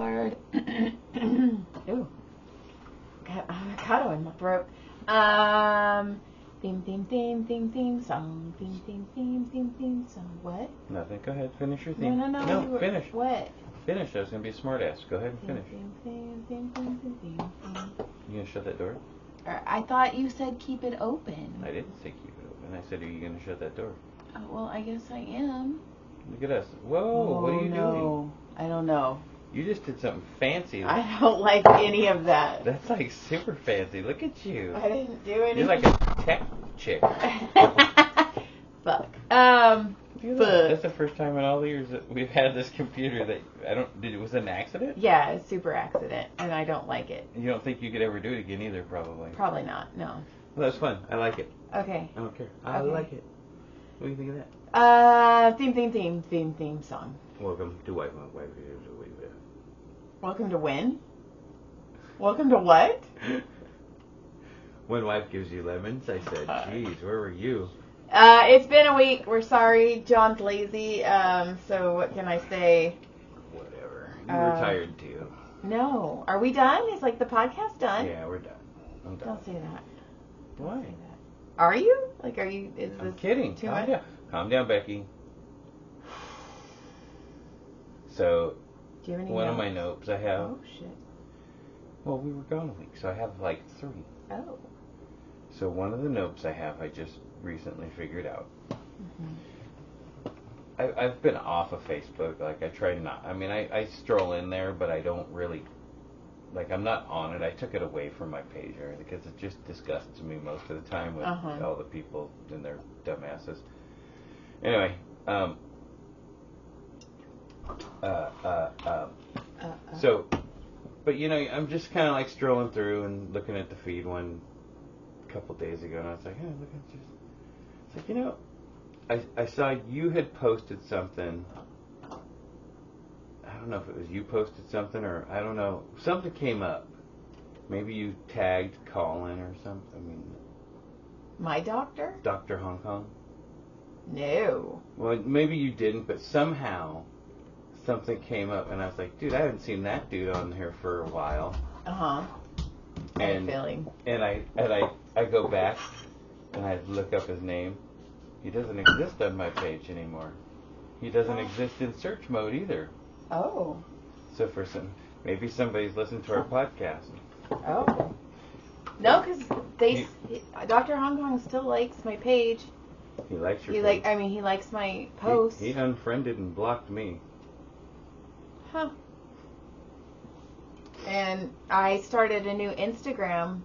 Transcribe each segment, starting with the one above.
Hard. Ooh. Got avocado in my throat. Theme song. Theme song. What? Nothing. Go ahead. Finish your theme. No. No, finish. What? Finish. I was going to be a smart ass. Go ahead and finish. Theme. You going to shut that door? I thought you said keep it open. I didn't say keep it open. I said, are you going to shut that door? Oh, well, I guess I am. Look at us. Whoa, what are you doing? I don't know. You just did something fancy. I don't like any of that. That's like super fancy. Look at you. I didn't do anything. You're like a tech chick. Fuck. That's the first time in all the years that we've had this computer that was it an accident? Yeah, it's super accident, and I don't like it. You don't think you could ever do it again either, probably. Probably not, no. Well, that's fun. I like it. Okay. I don't care. I like it. What do you think of that? Theme song. Welcome to White. Welcome to when? Welcome to what? When wife gives you lemons, I said, geez, where were you? It's been a week. We're sorry. John's lazy. So what can I say? Whatever. You're tired too. No. Are we done? Is like the podcast done? Yeah, we're done. I'm done. Don't say that. Why? Don't say that. Are you? Like, are you? Is I'm this kidding. too Calm much? down. Calm down, Becky. So, Do you have any one notes? of my notes I have. Oh shit. Well, we were gone a week, so I have like 3. Oh. So one of the notes I have, I just recently figured out. Mm-hmm. I've been off of Facebook. Like, I try not. I mean, I stroll in there, but I don't really. Like, I'm not on it. I took it away from my page because it just disgusts me most of the time with all the people and their dumbasses. Anyway, so, but you know, I'm just kind of like strolling through and looking at the feed one couple days ago, and I was like, hey, look at this. It's like, you know, I saw you had posted something. I don't know if it was you posted something or I don't know. Something came up. Maybe you tagged Colin or something. I mean, My doctor? Dr. Hong Kong. No. Well, maybe you didn't, but somehow something came up, and I was like, dude, I haven't seen that dude on here for a while. I have a feeling. And I go back and I look up his name. He doesn't exist on my page anymore. He doesn't exist in search mode either. Oh. So maybe somebody's listened to our podcast. Oh. No, because Dr. Hong Kong still likes my page. He likes your page. He likes my posts. He unfriended and blocked me. Huh. And I started a new Instagram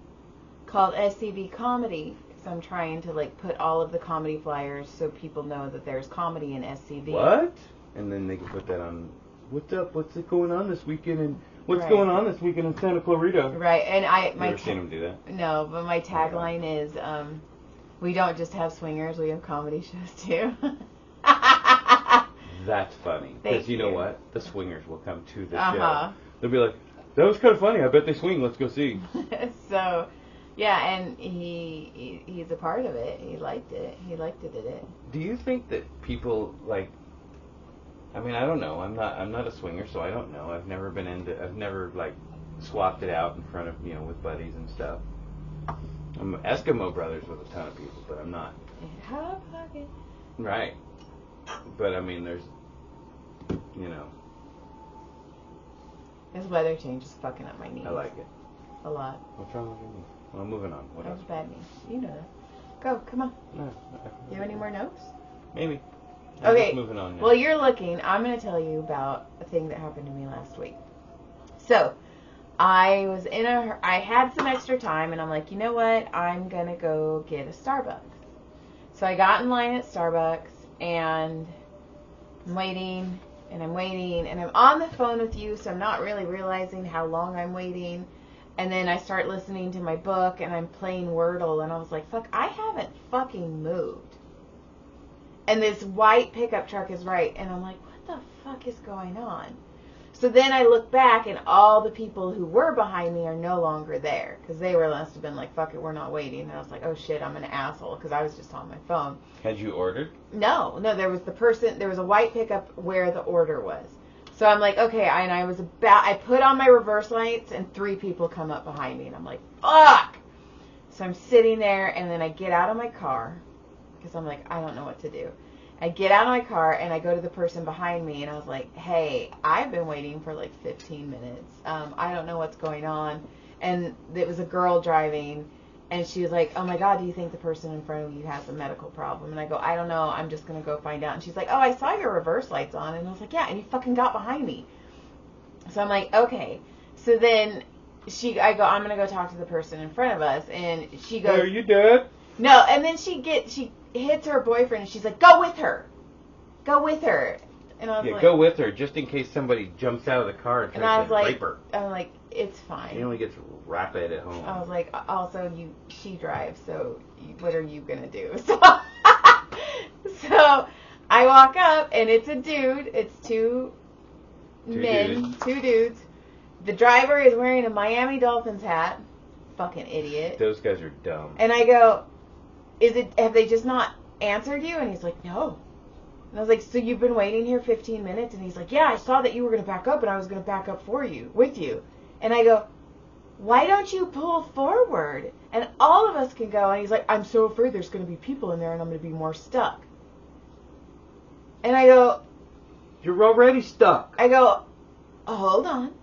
called SCB Comedy because I'm trying to like put all of the comedy flyers so people know that there's comedy in SCB. What? And then they can put that on. What's up? What's going on this weekend? And what's Right. going on this weekend in Santa Clarita? Right. And You ever seen him do that? No, but my tagline is we don't just have swingers, we have comedy shows too. That's funny. Because you know what? The swingers will come to the show. They'll be like, that was kind of funny. I bet they swing. Let's go see. So, yeah, and he's a part of it. He liked it. He liked it. Do you think that people like? I mean, I don't know. I'm not a swinger, so I don't know. I've never like swapped it out in front of with buddies and stuff. I'm Eskimo Brothers with a ton of people, but I'm not. Hot pocket. Right. But I mean, there's, This weather change is fucking up my knees. I like it. A lot. What's wrong with your knee? Well, moving on. What That else? was bad knees. You know that. Go, come on. No. Do you have any more notes? Maybe. I'm Okay. just moving on now. Well, you're looking. I'm going to tell you about a thing that happened to me last week. So, I was I had some extra time, and I'm like, you know what? I'm going to go get a Starbucks. So I got in line at Starbucks, and I'm waiting, and I'm on the phone with you, so I'm not really realizing how long I'm waiting. And then I start listening to my book, and I'm playing Wordle, and I was like, fuck, I haven't fucking moved. And this white pickup truck is right, and I'm like, what the fuck is going on? So then I look back, and all the people who were behind me are no longer there, because they must have been like, fuck it, we're not waiting. And I was like, oh shit, I'm an asshole, because I was just on my phone. Had you ordered? No, there was a white pickup where the order was. So I'm like, okay, and I put on my reverse lights, and 3 people come up behind me, and I'm like, fuck! So I'm sitting there, and then I get out of my car, because I'm like, I don't know what to do. I get out of my car, and I go to the person behind me, and I was like, hey, I've been waiting for like 15 minutes. I don't know what's going on. And it was a girl driving, and she was like, oh my God, do you think the person in front of you has a medical problem? And I go, I don't know, I'm just going to go find out. And she's like, oh, I saw your reverse lights on. And I was like, yeah, and you fucking got behind me. So I'm like, okay. So then I go, I'm going to go talk to the person in front of us. And she goes, hey, are you dead? No, and then she hits her boyfriend, and she's like, go with her. Go with her. And I was like, go with her, just in case somebody jumps out of the car and tries to rape her. I'm like, it's fine. She only gets rapid at home. I was like, also, she drives, so what are you going to do? So I walk up, and it's a dude. It's two dudes. The driver is wearing a Miami Dolphins hat. Fucking idiot. Those guys are dumb. And I go, have they just not answered you? And he's like, no. And I was like, so you've been waiting here 15 minutes? And he's like, yeah, I saw that you were going to back up, and I was going to back up with you. And I go, why don't you pull forward? And all of us can go. And he's like, I'm so afraid there's going to be people in there, and I'm going to be more stuck. And I go, you're already stuck. I go, oh, hold on.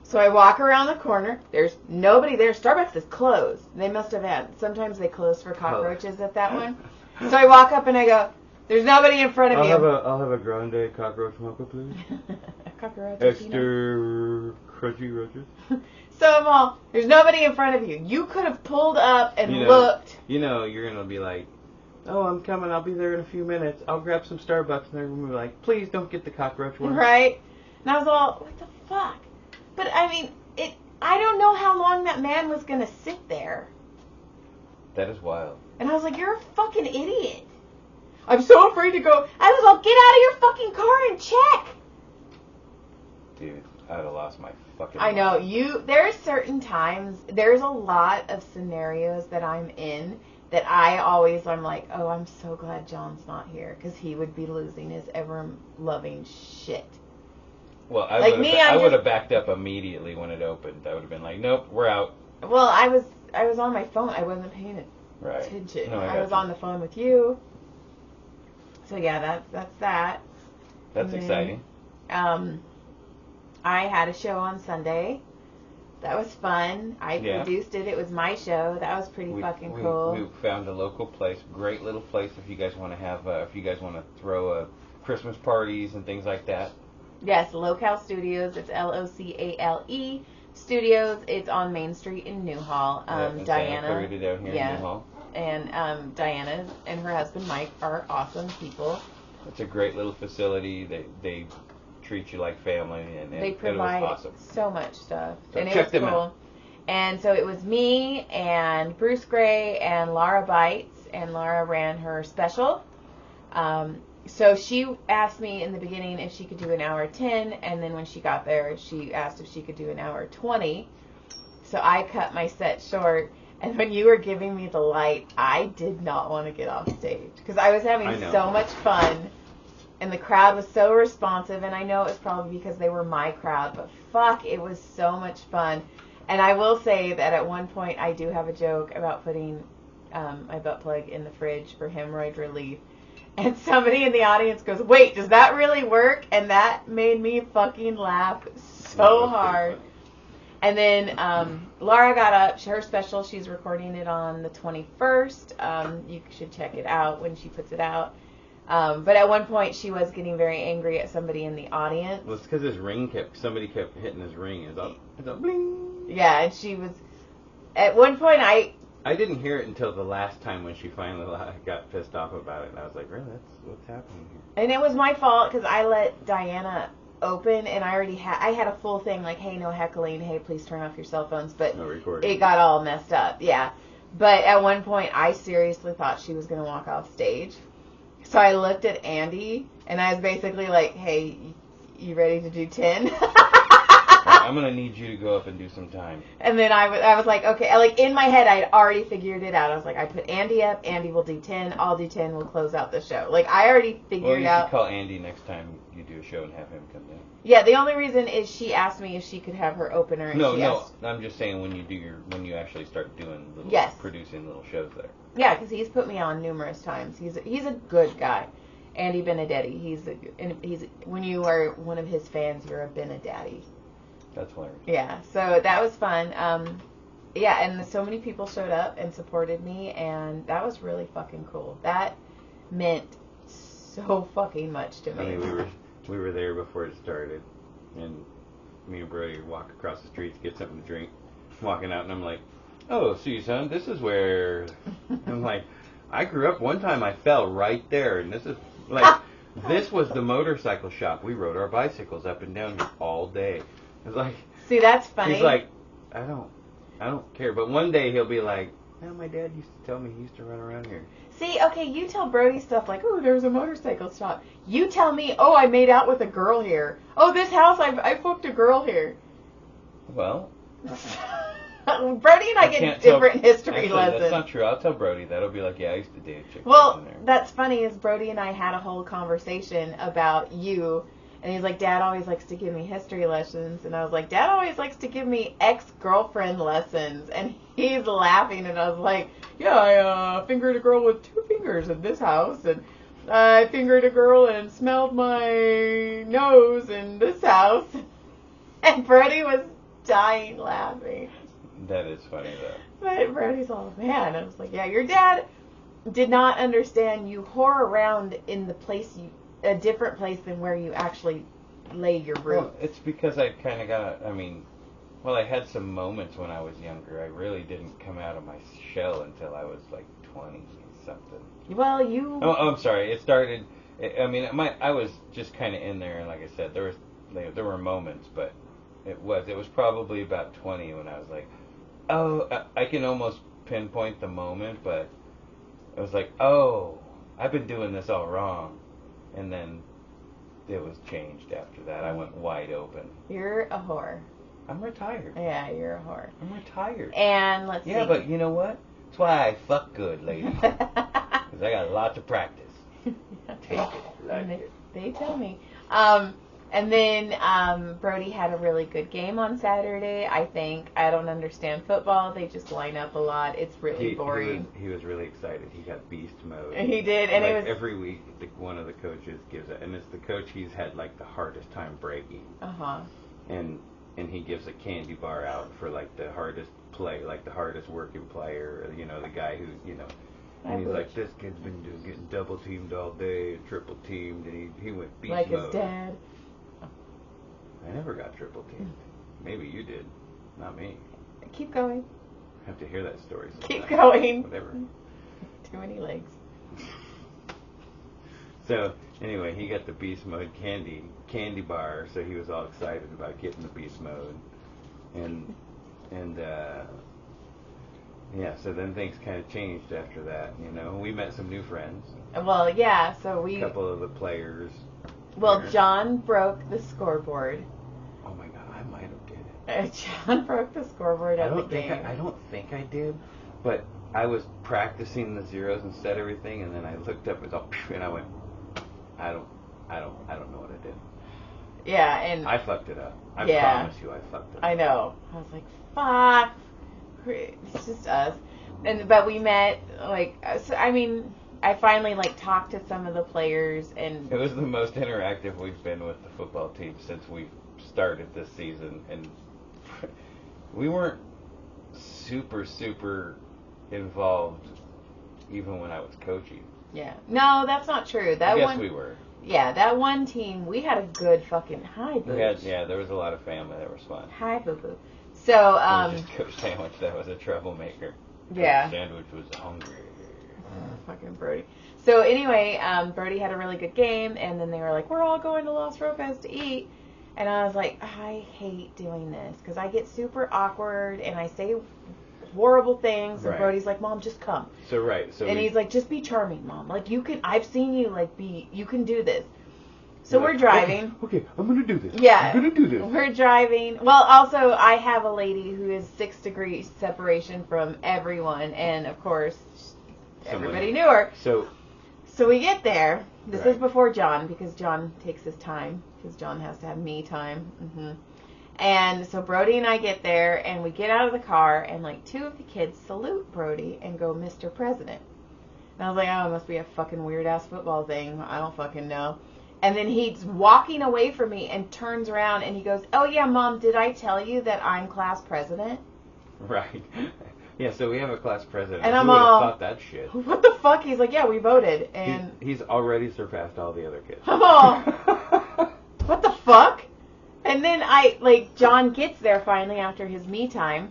So I walk around the corner. There's nobody there. Starbucks is closed. They must have sometimes they close for cockroaches at that one. So I walk up and I go, there's nobody in front of you. I'll have a grande cockroach mocha, please. Cockroach. Extra crunchy roaches. So I'm all, there's nobody in front of you. You could have pulled up and looked. You know, you're going to be like, oh, I'm coming. I'll be there in a few minutes. I'll grab some Starbucks. And they're going to be like, please don't get the cockroach one. Right? And I was all, what the fuck? But, I mean, I don't know how long that man was going to sit there. That is wild. And I was like, you're a fucking idiot. I'm so afraid to go. I was all, get out of your fucking car and check. Dude, I would have lost my fucking mind. I know. There's certain times, there's a lot of scenarios that I'm in that I'm like, oh, I'm so glad John's not here, because he would be losing his ever-loving shit. Well, I would have backed up immediately when it opened. I would have been like, nope, we're out. Well, I was on my phone. I wasn't paying attention. No, I was on the phone with you. So yeah, that's that. That's exciting. I had a show on Sunday. That was fun. I produced it. It was my show. That was pretty fucking cool. We found a local place, great little place. If you guys want to throw Christmas parties and things like that. Yes, Locale Studios. It's Locale Studios. It's on Main Street in Newhall. Diana. Down here in Newhall. And Diana and her husband Mike are awesome people. It's a great little facility. They treat you like family, and they provide awesome. So much stuff. So and check it was them cool. out. And so it was me and Bruce Gray and Laura Bites, and Laura ran her special. So she asked me in the beginning if she could do an hour 10, and then when she got there, she asked if she could do an hour 20. So I cut my set short, and when you were giving me the light, I did not want to get off stage, because I was having so much fun, and the crowd was so responsive, and I know it was probably because they were my crowd, but fuck, it was so much fun. And I will say that at one point, I do have a joke about putting my butt plug in the fridge for hemorrhoid relief. And somebody in the audience goes, wait, does that really work? And that made me fucking laugh so hard. And then Laura got up. Her special, she's recording it on the 21st. You should check it out when she puts it out. But at one point, she was getting very angry at somebody in the audience. Well, it's because somebody kept hitting his ring. It's a bling. Yeah, and she was, at one point, I didn't hear it until the last time when she finally got pissed off about it. And I was like, really? That's what's happening here. And it was my fault because I let Diana open, and I already had a full thing like, hey, no heckling, hey, please turn off your cell phones. But no recording. It got all messed up, yeah. But at one point, I seriously thought she was going to walk off stage. So I looked at Andy, and I was basically like, hey, you ready to do 10? I'm gonna need you to go up and do some time. And then I was like, okay, like in my head, I'd already figured it out. I was like, I put Andy up. Andy will do 10. I'll do 10. We'll close out the show. Like I already figured you out. should call Andy next time you do a show and have him come in. Yeah, the only reason is she asked me if she could have her opener. And No, I'm just saying when you actually start doing producing little shows there. Yeah, because he's put me on numerous times. He's a good guy. Andy Benedetti. He's when you are one of his fans, you're a Benedetti. That's hilarious. Yeah, so that was fun. Yeah, and so many people showed up and supported me, and that was really fucking cool. That meant so fucking much to me. I mean, we were there before it started, and me and Brody walk across the street to get something to drink. I'm walking out, and I'm like, "Oh, see, son, this is where." I'm like, I grew up. One time, I fell right there, and this is like, this was the motorcycle shop. We rode our bicycles up and down here all day. It's like, see, that's funny. He's like, I don't care. But one day he'll be like, "Well, my dad used to tell me he used to run around here." See, okay, you tell Brody stuff like, "Oh, there's a motorcycle shop." You tell me, "Oh, I made out with a girl here." "Oh, this house, I fucked a girl here." Well, Brody and I get different history lessons. That's not true. I'll tell Brody. That'll be like, "Yeah, I used to date a chick." Well, that's funny is Brody and I had a whole conversation about you, and he's like, "Dad always likes to give me history lessons," and I was like, "Dad always likes to give me ex-girlfriend lessons," and he's laughing, and I was like, "Yeah, I fingered a girl with 2 fingers in this house, and I fingered a girl and smelled my nose in this house," and Brody was dying laughing. That is funny, though. But Brody's all, man. I was like, yeah, your dad did not understand you whore around in the place a different place than where you actually lay your roots. Well, it's because I kind of I had some moments when I was younger. I really didn't come out of my shell until I was like 20 something. Well, you... Oh, I'm sorry. It started... I was just kind of in there, and like I said, there were moments, but it was probably about 20 when I was like, oh, I can almost pinpoint the moment, but I was like, oh, I've been doing this all wrong. And then it was changed after that. I went wide open. You're a whore. I'm retired. Yeah, you're a whore. I'm retired. And let's see. Yeah, but you know what? That's why I fuck good, lady. Because I got lots of practice. Take it. Like it. They tell me. And then Brody had a really good game on Saturday, I think. I don't understand football. They just line up a lot. It's really boring. He was really excited. He got beast mode. He did. And it was every week, one of the coaches gives it. And it's the coach he's had, like, the hardest time breaking. Uh-huh. And he gives a candy bar out for, like, the hardest play, like, the hardest working player, you know, the guy who, you know. And he's like, this kid's been getting double teamed all day, triple teamed, and he went beast mode. Like his dad. I never got triple teamed. Maybe you did. Not me. Keep going. I have to hear that story sometime. Keep going. Whatever. Too many legs. So, anyway, he got the beast mode candy bar, so he was all excited about getting the beast mode. And yeah, so then things kind of changed after that, you know. We met some new friends. Well, yeah, so A couple of the players. Well, John broke the scoreboard. Oh my God, I might have did it. John broke the scoreboard at the game. I don't think I did, but I was practicing the zeros and set everything, and then I looked up and I went, I don't know what I did. Yeah, and I fucked it up. I promise you, I fucked it up. I know. I was like, fuck. It's just us. But we met, like, so, I mean, I finally, like, talked to some of the players, and it was the most interactive we've been with the football team since we started this season, and we weren't super involved even when I was coaching. Yeah. No, that's not true. I guess we were. Yeah, that one team, we had a good fucking hi, boo. There was a lot of family that was fun. Hi, boo boo. So, just Coach Sandwich that was a troublemaker. Yeah. Coach Sandwich was hungry. Fucking Brody. So anyway, Brody had a really good game, and then they were like, we're all going to Los Robles to eat. And I was like, I hate doing this, because I get super awkward, and I say horrible things, and Brody's like, Mom, just come. So he's like, just be charming, Mom. Like, I've seen you, like, you can do this. So we're driving. Okay, I'm gonna do this. Yeah. I'm gonna do this. We're driving. Well, also, I have a lady who is 6 degrees separation from everyone, and of course, everybody knew her. So we get there. This Right. is before John, because John takes his time, because John has to have me time. And so Brody and I get there, and we get out of the car, and like 2 of the kids salute Brody and go, Mr. President. And I was like, oh, it must be a fucking weird-ass football thing. I don't fucking know. And then he's walking away from me and turns around and he goes, oh yeah, Mom, did I tell you that I'm class president? Right. Yeah, so we have a class president. And Who I'm would have all, thought that shit? What the fuck? He's like, yeah, we voted. And He's already surpassed all the other kids. I'm all, what the fuck? And then John gets there finally after his me time,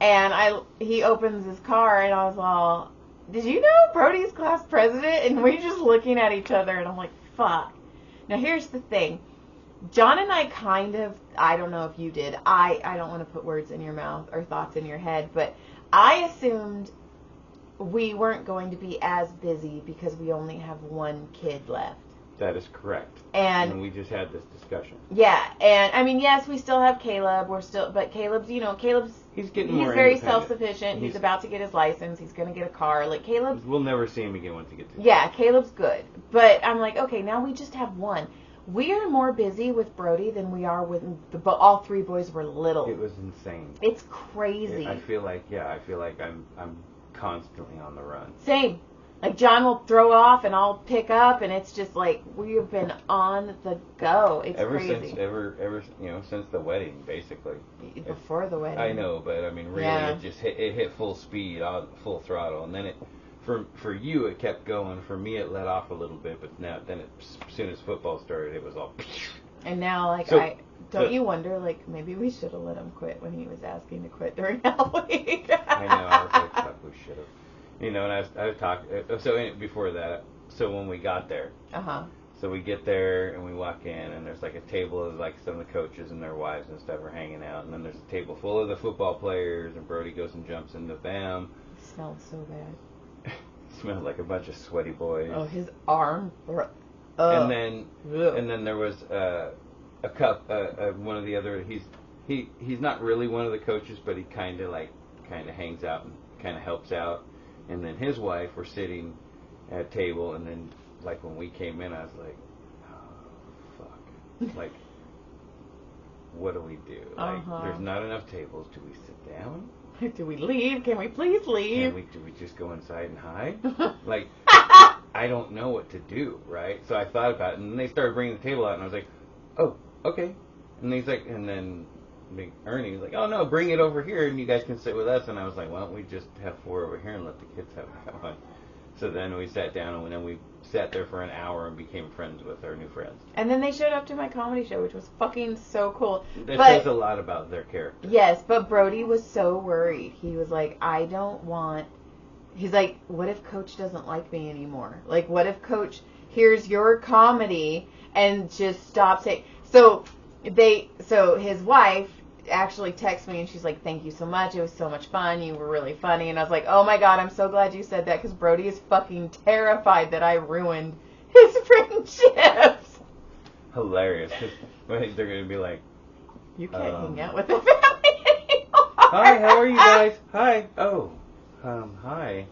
and he opens his car, and I was all, did you know Brody's class president? And we're just looking at each other, and I'm like, fuck. Now here's the thing. John and I kind of, I don't know if you did, I don't want to put words in your mouth or thoughts in your head, but I assumed we weren't going to be as busy because we only have 1 kid left. That is correct. And we just had this discussion. Yeah, and I mean, yes, we still have Caleb. But Caleb's he's getting more very independent. self-sufficient. He's about to get his license. He's going to get a car. Like Caleb's. We'll never see him again once he gets. Yeah, Caleb's good. But I'm like, okay, now we just have 1. We are more busy with Brody than we are with all 3 boys were little. It was insane. It's crazy. I feel like I'm constantly on the run. Same. Like John will throw off and I'll pick up, and it's just like we have been on the go. It's crazy. Since the wedding, basically. Before the wedding. I know, but I mean, really, Yeah. it just hit full speed, full throttle, and then for you it kept going. For me, it let off a little bit, but as soon as football started, it was all. And now, you wonder, like, maybe we should have let him quit when he was asking to quit during Halloween? I know. I was like, fuck, we should have. And I was talking. Before that, so when we got there, so we get there and we walk in, and there's like a table of like some of the coaches and their wives and stuff are hanging out, and then there's a table full of the football players, and Brody goes and jumps into them. It smelled so bad. Smelled like a bunch of sweaty boys. Oh, his arm. And then there was a one of the other. He's not really one of the coaches, but he kind of hangs out and kind of helps out. And then his wife were sitting at a table, and then like when we came in, I was like, oh, fuck, like, what do we do? Like, there's not enough tables. Do we sit down? Do we leave? Can we please leave? Do we just go inside and hide? Like, I don't know what to do, right? So I thought about it, and then they started bringing the table out, and I was like, oh, okay. And he's like, and then Big Ernie's like, oh no, bring it over here, and you guys can sit with us. And I was like, why don't we just have 4 over here and let the kids have one? So then we sat down, and then we sat there for an hour and became friends with our new friends. And then they showed up to my comedy show, which was fucking so cool. That says a lot about their character. Yes, but Brody was so worried. He was like, he's like, what if Coach doesn't like me anymore? Like, what if Coach hears your comedy and just stops it? So his wife actually texted me, and she's like, thank you so much. It was so much fun. You were really funny. And I was like, oh my God, I'm so glad you said that, because Brody is fucking terrified that I ruined his friendships. Hilarious. I think they're going to be like, you can't hang out with the family anymore. Hi, how are you guys? Hi. Oh, hi.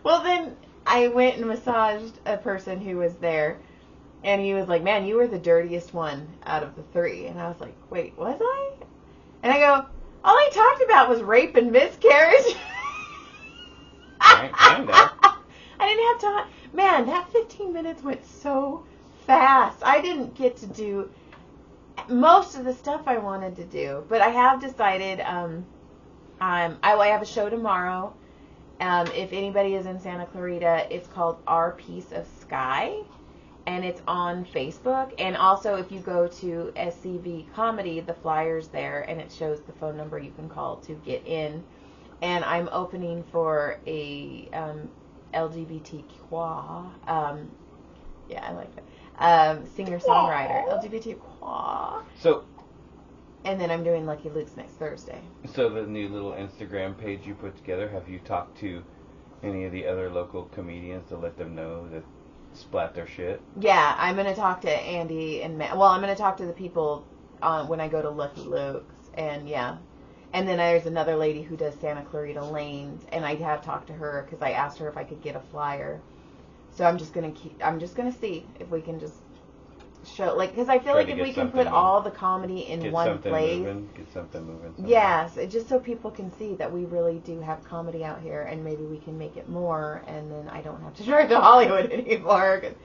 Well, then I went and massaged a person who was there, and he was like, man, you were the dirtiest one out of the 3. And I was like, wait, was I? And I go, all he talked about was rape and miscarriage. I didn't have time. Man, that 15 minutes went so fast. I didn't get to do most of the stuff I wanted to do. But I have decided I have a show tomorrow. If anybody is in Santa Clarita, it's called Our Piece of Sky. And it's on Facebook. And also, if you go to SCV Comedy, the flyer's there, and it shows the phone number you can call to get in. And I'm opening for a LGBTQ. Yeah, I like that. Singer-songwriter. LGBTQ. So. And then I'm doing Lucky Luke's next Thursday. So the new little Instagram page you put together, have you talked to any of the other local comedians to let them know that splat their shit. Yeah, I'm gonna talk to Andy and Matt. Well, I'm gonna talk to the people when I go to Lucky Luke's, and yeah. And then there's another lady who does Santa Clarita Lanes, and I have talked to her because I asked her if I could get a flyer. So I'm just gonna see if we can just show, like, because I feel Try like to if get we can something put all the comedy in Get one something place. moving. Get something moving. somewhere. Yes, just so people can see that we really do have comedy out here, and maybe we can make it more, and then I don't have to drive to Hollywood anymore. 'Cause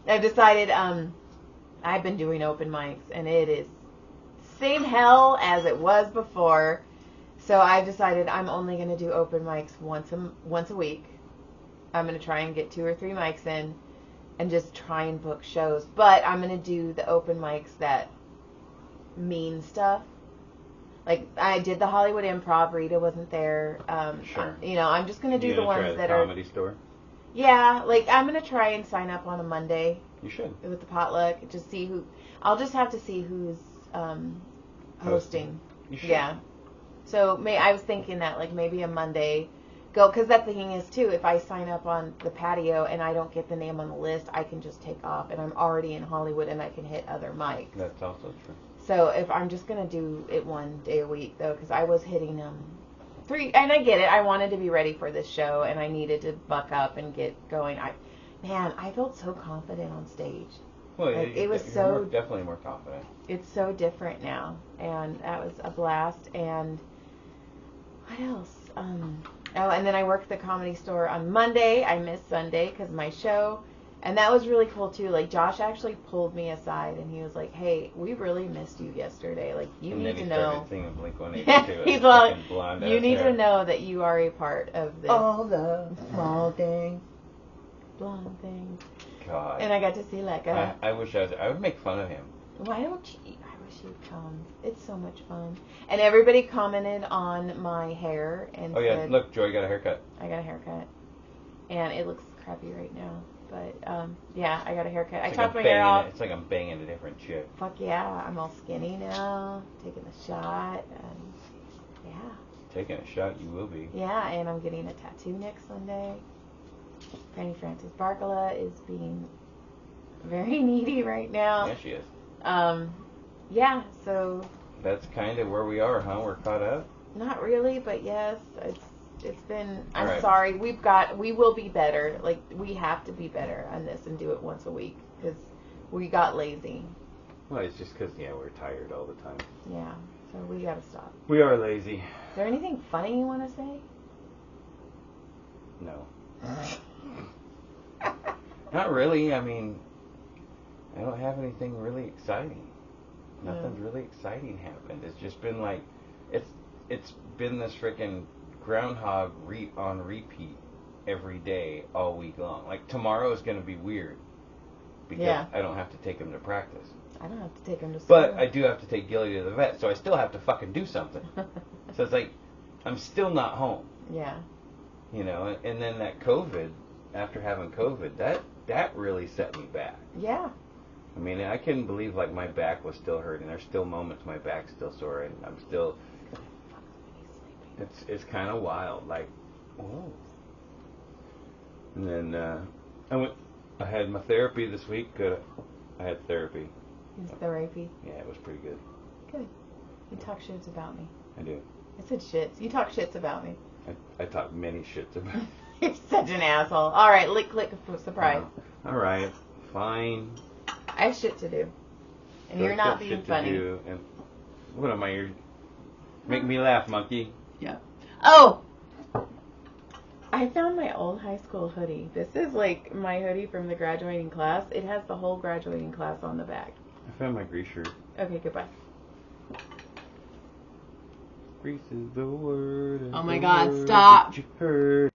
I've decided I've been doing open mics, and it is same hell as it was before. So I've decided I'm only going to do open mics once a week. I'm going to try and get 2 or 3 mics in, and just try and book shows. But I'm going to do the open mics that mean stuff. Like, I did the Hollywood Improv. Rita wasn't there. Sure. You know, I'm just going to do the ones that are... Comedy Store? Yeah, like, I'm going to try and sign up on a Monday. You should. With the potluck. Just see who... I'll just have to see who's hosting. You should. Yeah. So, I was thinking that, like, maybe a Monday... Go, because that thing is too, if I sign up on the patio and I don't get the name on the list, I can just take off, and I'm already in Hollywood and I can hit other mics. That's also true. So if I'm just gonna do it 1 day a week though, because I was hitting 3, and I get it. I wanted to be ready for this show, and I needed to buck up and get going. I felt so confident on stage. Well, like, it was definitely more confident. It's so different now, and that was a blast. And what else? Oh, and then I worked the Comedy Store on Monday. I missed Sunday because of my show. And that was really cool, too. Like, Josh actually pulled me aside, and he was like, hey, we really missed you yesterday. Like, you need to know. And then he started singing Blink-182. He's like, you need to know that you are a part of this. All the small things. Blonde things. God. And I got to see Lekka. I wish I would make fun of him. Why don't you? I wish you'd come. It's so much fun. And everybody commented on my hair and said, look, Joy got a haircut. I got a haircut. And it looks crappy right now. But, yeah, I got a haircut. I chopped my hair off. It's like I'm banging a different chick. Fuck yeah. I'm all skinny now. Taking a shot. And, yeah. Taking a shot, you will be. Yeah, and I'm getting a tattoo next Sunday. Franny Francis Barkala is being very needy right now. Yeah, she is. Yeah, so... That's kind of where we are, huh? We're caught up? Not really, but yes, it's been... I'm right. sorry, we will be better. Like, we have to be better on this and do it once a week, because we got lazy. Well, it's just because, we're tired all the time. Yeah, so we gotta stop. We are lazy. Is there anything funny you want to say? No. Not really. I mean, I don't have anything really exciting. Nothing's really exciting happened. It's just been like, it's been this freaking groundhog on repeat every day all week long. Like, tomorrow is going to be weird because I don't have to take him to practice. I don't have to take him to school. But I do have to take Gilly to the vet, so I still have to fucking do something. So it's like, I'm still not home. Yeah. You know, and then that COVID, after having COVID, that really set me back. Yeah. I mean, I couldn't believe, like, my back was still hurting. There's still moments my back's still sore, and I'm still... It's kind of wild, like, whoa. And then I had my therapy this week. I had therapy. Therapy? Yeah, it was pretty good. Good. You talk shits about me. I do. I said shits. You talk shits about me. I talk many shits about you. You're such an asshole. All right, click, surprise. All right, fine. I have shit to do. And you're not being funny. And what am I? Make me laugh, monkey. Yeah. Oh! I found my old high school hoodie. This is like my hoodie from the graduating class. It has the whole graduating class on the back. I found my grease shirt. Okay, goodbye. Grease is the word. Oh my God, stop. You heard.